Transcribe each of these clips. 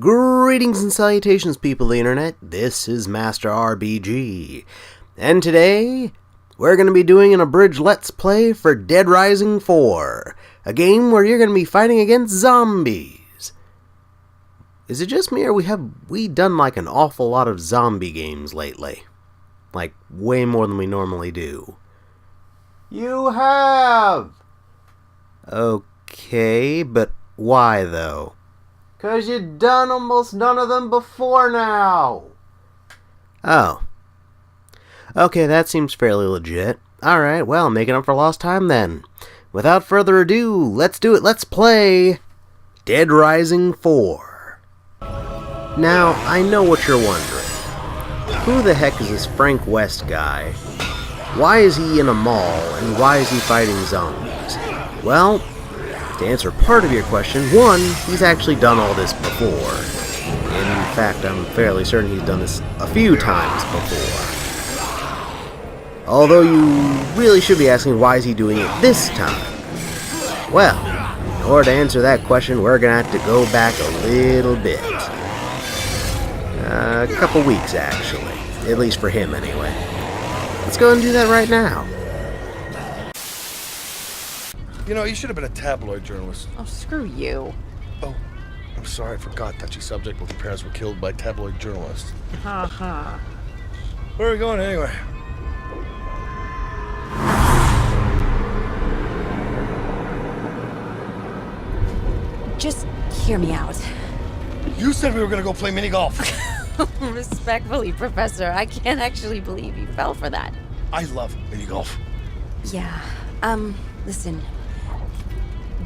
Greetings and salutations, people of the internet. This is Master RBG. And today, we're going to be doing an abridged Let's Play for Dead Rising 4. A game where you're going to be fighting against zombies. Is it just me, or we done like an awful lot of zombie games lately? Like, way more than we normally do. You have! Okay, but why though? 'Cause you've done almost none of them before now. Oh. Okay, that seems fairly legit. Alright, well, making up for lost time then. Without further ado, let's do it. Let's play Dead Rising 4. Now, I know what you're wondering. Who the heck is this Frank West guy? Why is he in a mall, and why is he fighting zombies? Well, to answer part of your question, one, he's actually done all this before. In fact, I'm fairly certain he's done this a few times before. Although you really should be asking, why is he doing it this time? Well, in order to answer that question, we're going to have to go back a little bit. A couple weeks, actually. At least for him, anyway. Let's go and do that right now. You know, you should have been a tabloid journalist. Oh, screw you. Oh, I'm sorry, I forgot. Touchy subject, both your parents were killed by tabloid journalists. Ha ha. Where are we going anyway? Just hear me out. You said we were gonna go play mini golf. Respectfully, Professor, I can't actually believe you fell for that. I love mini golf. Yeah, listen.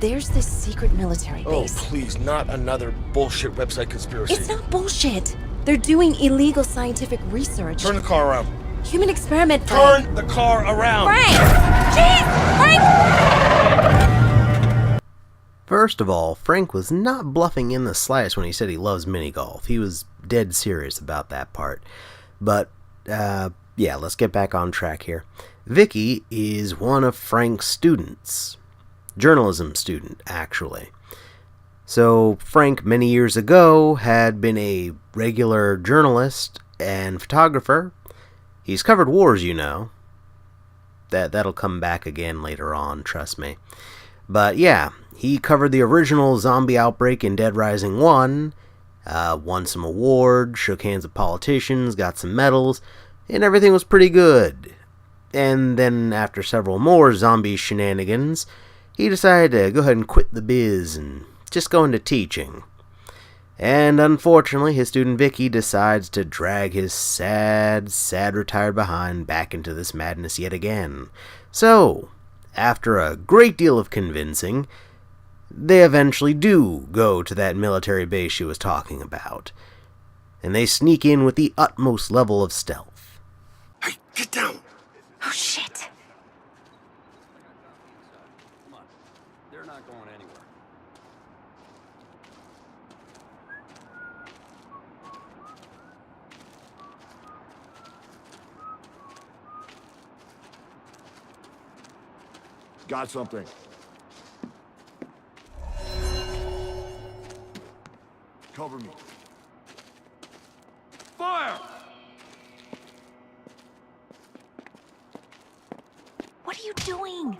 There's this secret military base. Oh, please, not another bullshit website conspiracy. It's not bullshit. They're doing illegal scientific research. Turn the car around. Human experiment, Frank. Turn the car around. Frank! Jeez! Frank! First of all, Frank was not bluffing in the slightest when he said he loves mini-golf. He was dead serious about that part. But, yeah, let's get back on track here. Vicky is one of Frank's students. Journalism student, actually. So, Frank, many years ago, had been a regular journalist and photographer. He's covered wars, you know. That'll come back again later on, trust me. But, yeah, he covered the original zombie outbreak in Dead Rising 1, won some awards, shook hands with politicians, got some medals, and everything was pretty good. And then, after several more zombie shenanigans, he decided to go ahead and quit the biz and just go into teaching. And unfortunately, his student Vicky decides to drag his sad retired behind back into this madness yet again. So, after a great deal of convincing, they eventually do go to that military base she was talking about. And they sneak in with the utmost level of stealth. Hey, get down! Oh, shit. They're not going anywhere. Got something. Cover me. Fire! What are you doing?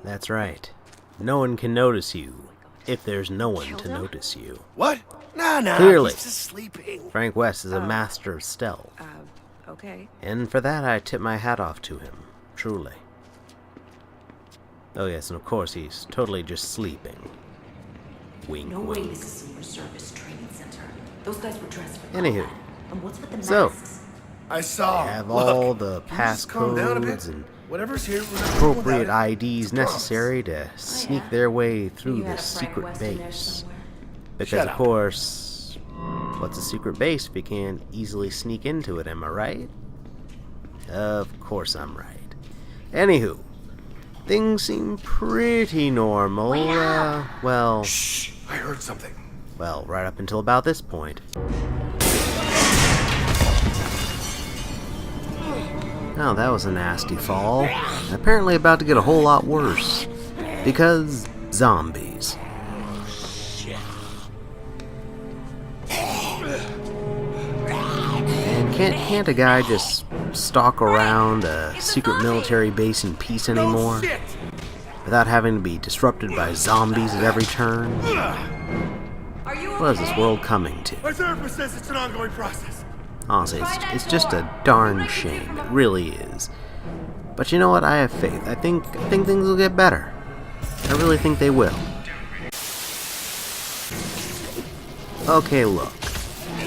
That's right. No one can notice you, if there's no one to notice you. What? Nah, Clearly. he's just sleeping. Frank West is a master of stealth. Okay. And for that, I tip my hat off to him. Truly. Oh yes, and of course he's totally just sleeping. Wink, No way wink. this is some reservist training center. Those guys were dressed for Anywho. combat. And what's with the So, masks? I saw. They have Look, all the can you just calm down a bit? passcodes and Whatever's here, appropriate IDs necessary to sneak their way through You had this a Frank secret West in there base. somewhere. Because, Shut of up. course, what's a secret base if you can't easily sneak into it, am I right? Of course I'm right. Anywho, things seem pretty normal. Well, Shh! I heard something. well, right up until about this point. Oh, that was a nasty fall. Apparently about to get a whole lot worse. Because zombies. And can't a guy just stalk around a secret military base in peace anymore? Without having to be disrupted by zombies at every turn? What is this world coming to? My therapist says it's an ongoing process. Honestly, it's just a darn shame. It really is. But you know what? I have faith. I think things will get better. I really think they will. Okay, look.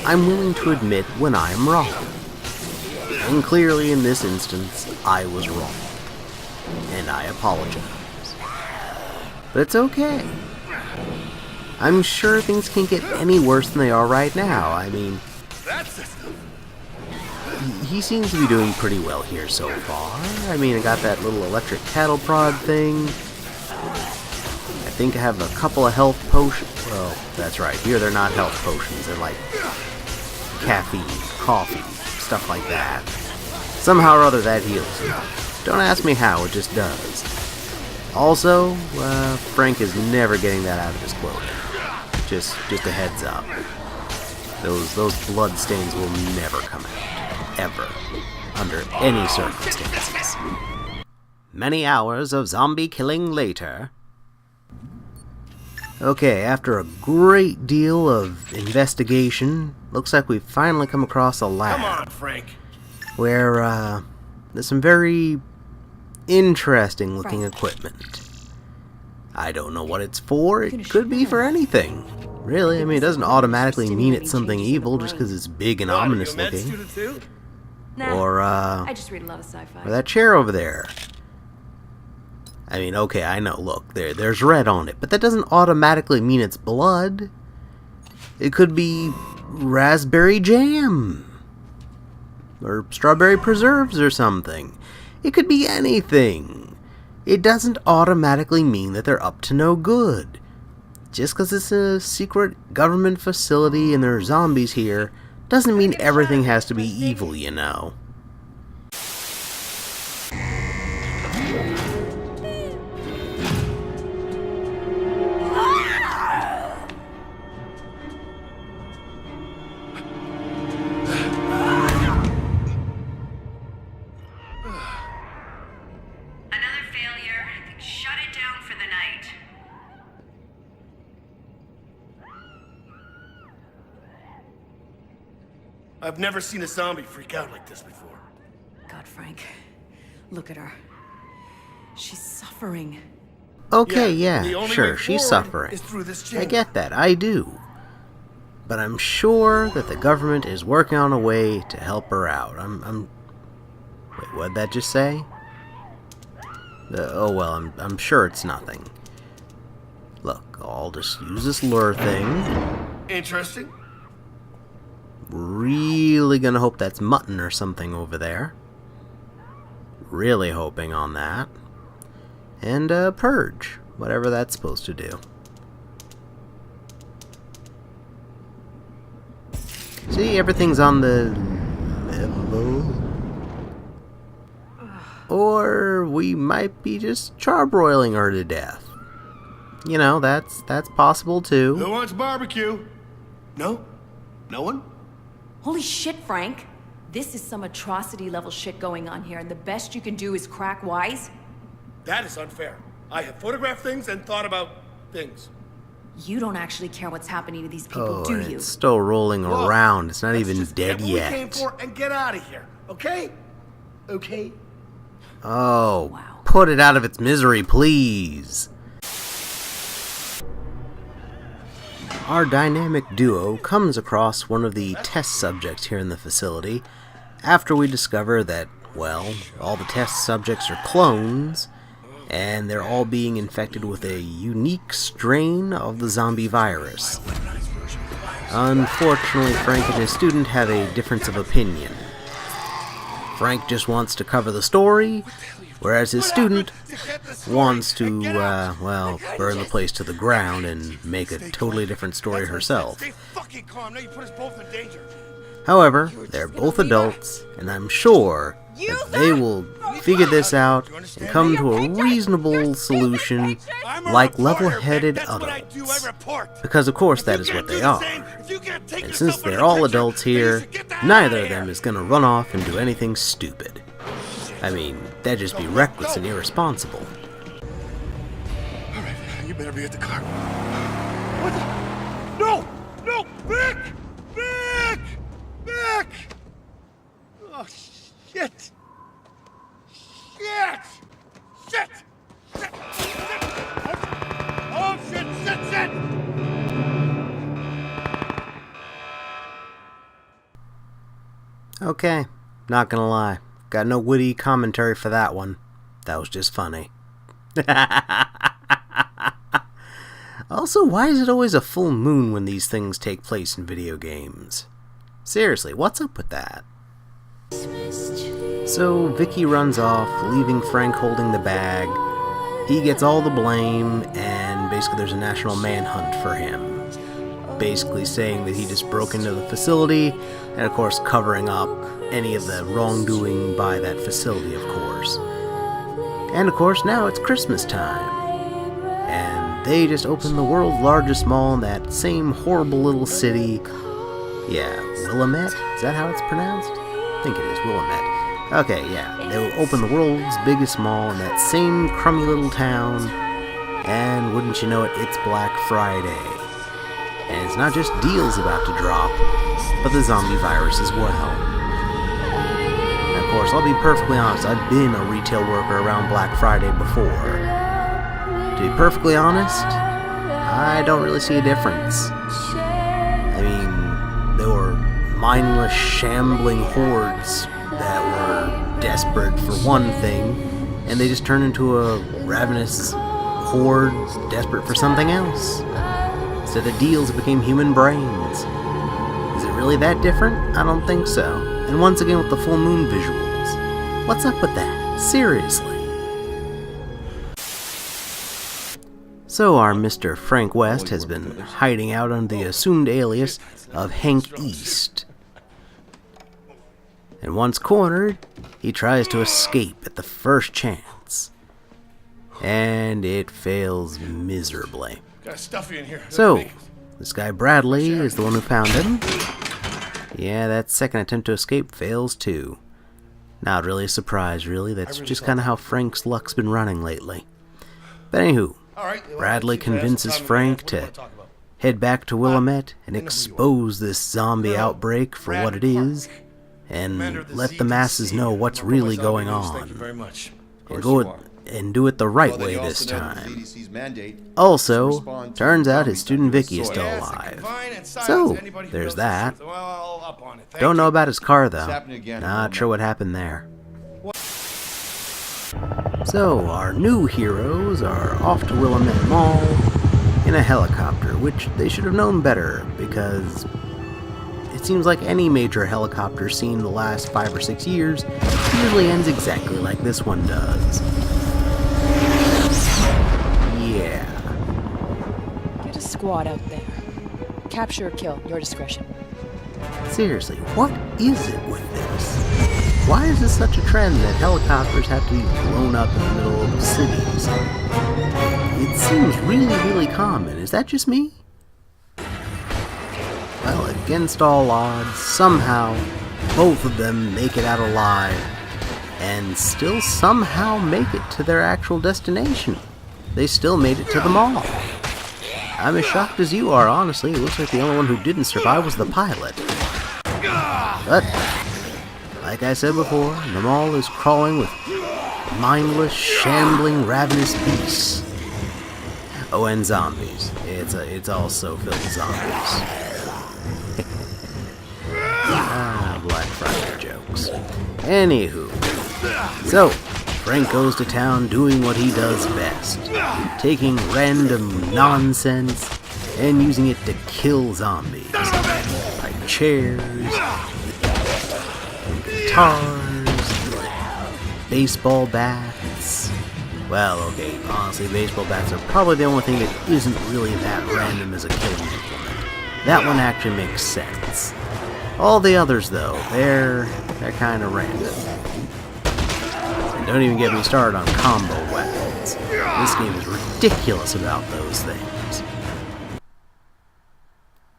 I'm willing to admit when I am wrong. And clearly in this instance, I was wrong. And I apologize. But it's okay. I'm sure things can't get any worse than they are right now. I mean, he seems to be doing pretty well here so far. I mean, I got that little electric cattle prod thing. I think I have a couple of health potions. Well, that's right. Here they're not health potions. They're like caffeine, coffee, stuff like that. Somehow or other that heals me. Don't ask me how, it just does. Also, Frank is never getting that out of his clothing. Just a heads up. Those blood stains will never come out. Ever. Under any circumstances. Many hours of zombie killing later. Okay, after a great deal of investigation, looks like we've finally come across a lab. Come on, Frank. Where, there's some very interesting looking equipment. I don't know what it's for. It could be for anything. Really, I mean, it doesn't automatically mean it's something evil just because it's big and ominous looking. Or, I just read a lot of sci-fi. or that chair over there. I mean, okay, I know, look, there's red on it, but that doesn't automatically mean it's blood. It could be raspberry jam. Or strawberry preserves or something. It could be anything. It doesn't automatically mean that they're up to no good. Just because it's a secret government facility and there are zombies here, doesn't mean everything has to be evil, you know. Another failure. Shut it down for the night. I've never seen a zombie freak out like this before. God, Frank. Look at her. She's suffering. Okay, Yeah, the yeah, only sure, way she's forward suffering. is through this I chamber. get that, I do. But I'm sure that the government is working on a way to help her out. Wait, what'd that just say? Oh well, I'm sure it's nothing. Look, I'll just use this lure thing. Interesting. Really gonna hope that's mutton or something over there. Really hoping on that. And purge, whatever that's supposed to do. See, everything's on the level. Or we might be just charbroiling her to death. You know, that's possible too. Who wants barbecue? No? No one? Holy shit, Frank. This is some atrocity level shit going on here, and the best you can do is crack wise? That is unfair. I have photographed things and thought about things. You don't actually care what's happening to these people, Oh, do and you? it's still rolling Look, around. It's not let's even just dead get what we came yet. for and get out of here, okay? Okay? Oh, Wow. put it out of its misery, please. Our dynamic duo comes across one of the test subjects here in the facility after we discover that, well, all the test subjects are clones, and they're all being infected with a unique strain of the zombie virus. Unfortunately, Frank and his student have a difference of opinion. Frank just wants to cover the story, whereas his student wants to, well, burn the place to the ground and make a totally different story herself. Stay fucking calm. Now you put us both in danger. However, they're both adults, and I'm sure that they will figure this out and come to a reasonable solution like level-headed adults. Because of course that is what they are. And since they're all adults here, neither of them is going to run off and do anything stupid. I mean, that'd just be reckless and irresponsible. Alright, you better be at the car. What the? No! No! Vic! Vic! Vic! Oh, shit! Shit! Shit! Shit! Shit! Oh, shit! Shit! Shit! Okay, not gonna lie. Got no witty commentary for that one. That was just funny. Also, why is it always a full moon when these things take place in video games? Seriously, what's up with that? So, Vicky runs off, leaving Frank holding the bag. He gets all the blame, and basically there's a national manhunt for him. Basically saying that he just broke into the facility, and of course covering up any of the wrongdoing by that facility, of course. And of course now it's Christmas time. And they just opened the world's largest mall in that same horrible little city. Yeah, Willamette? Is that how it's pronounced? I think it is, Willamette. Okay, yeah, they will open the world's biggest mall in that same crummy little town. And wouldn't you know it, it's Black Friday. And it's not just deals about to drop, but the zombie virus as well. And of course, I'll be perfectly honest, I've been a retail worker around Black Friday before. To be perfectly honest, I don't really see a difference. I mean, there were mindless, shambling hordes that were desperate for one thing, and they just turned into a ravenous horde desperate for something else. Instead of deals, it became human brains. Is it really that different? I don't think so. And once again with the full moon visuals. What's up with that? Seriously. So our Mr. Frank West has been hiding out under the assumed alias of Hank East. And once cornered, he tries to escape at the first chance. And it fails miserably. Got stuffy in here. So, this guy Bradley is the one who found him. Yeah, that second attempt to escape fails too. Not really a surprise, really. That's just kind of how Frank's luck's been running lately. But anywho, Bradley convinces Frank to head back to Willamette and expose this zombie outbreak for what it is, and let the masses know what's really going on. And go and do it the right way this time. Also, turns out his student Vicky is still alive. So, there's that. Don't know about his car though. Not sure what happened there. So, our new heroes are off to Willamette Mall in a helicopter, which they should have known better, because it seems like any major helicopter seen in the last 5 or 6 years usually ends exactly like this one does. Yeah. Get a squad out there. Capture or kill, your discretion. Seriously, what is it with this? Why is this such a trend that helicopters have to be blown up in the middle of cities? It seems really, really common. Is that just me? Well, against all odds, somehow, both of them make it out alive, and still somehow make it to their actual destination. They still made it to the mall. I'm as shocked as you are, honestly. It looks like the only one who didn't survive was the pilot. But, like I said before, the mall is crawling with mindless, shambling, ravenous beasts. Oh, and zombies. It's also filled with zombies. Black Friday jokes. Anywho, so Frank goes to town doing what he does best, taking random nonsense and using it to kill zombies, like chairs, and guitars, baseball bat, Well, okay, honestly, baseball bats are probably the only thing that isn't really that random as a killing implement. That one actually makes sense. All the others, though, they're kind of random. And don't even get me started on combo weapons. This game is ridiculous about those things.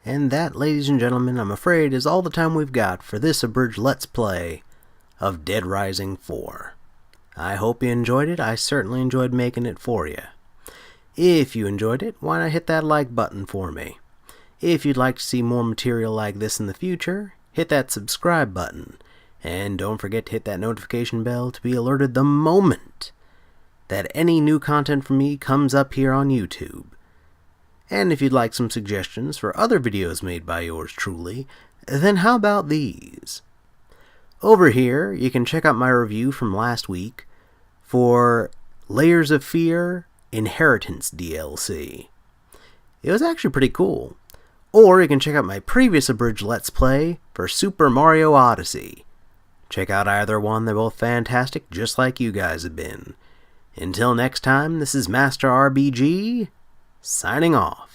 And that, ladies and gentlemen, I'm afraid is all the time we've got for this abridged Let's Play of Dead Rising 4. I hope you enjoyed it. I certainly enjoyed making it for you. If you enjoyed it, why not hit that like button for me? If you'd like to see more material like this in the future, hit that subscribe button. And don't forget to hit that notification bell to be alerted the moment that any new content from me comes up here on YouTube. And if you'd like some suggestions for other videos made by yours truly, then how about these? Over here, you can check out my review from last week for Layers of Fear Inheritance DLC. It was actually pretty cool. Or you can check out my previous abridged Let's Play for Super Mario Odyssey. Check out either one, they're both fantastic, just like you guys have been. Until next time, this is Master RBG, signing off.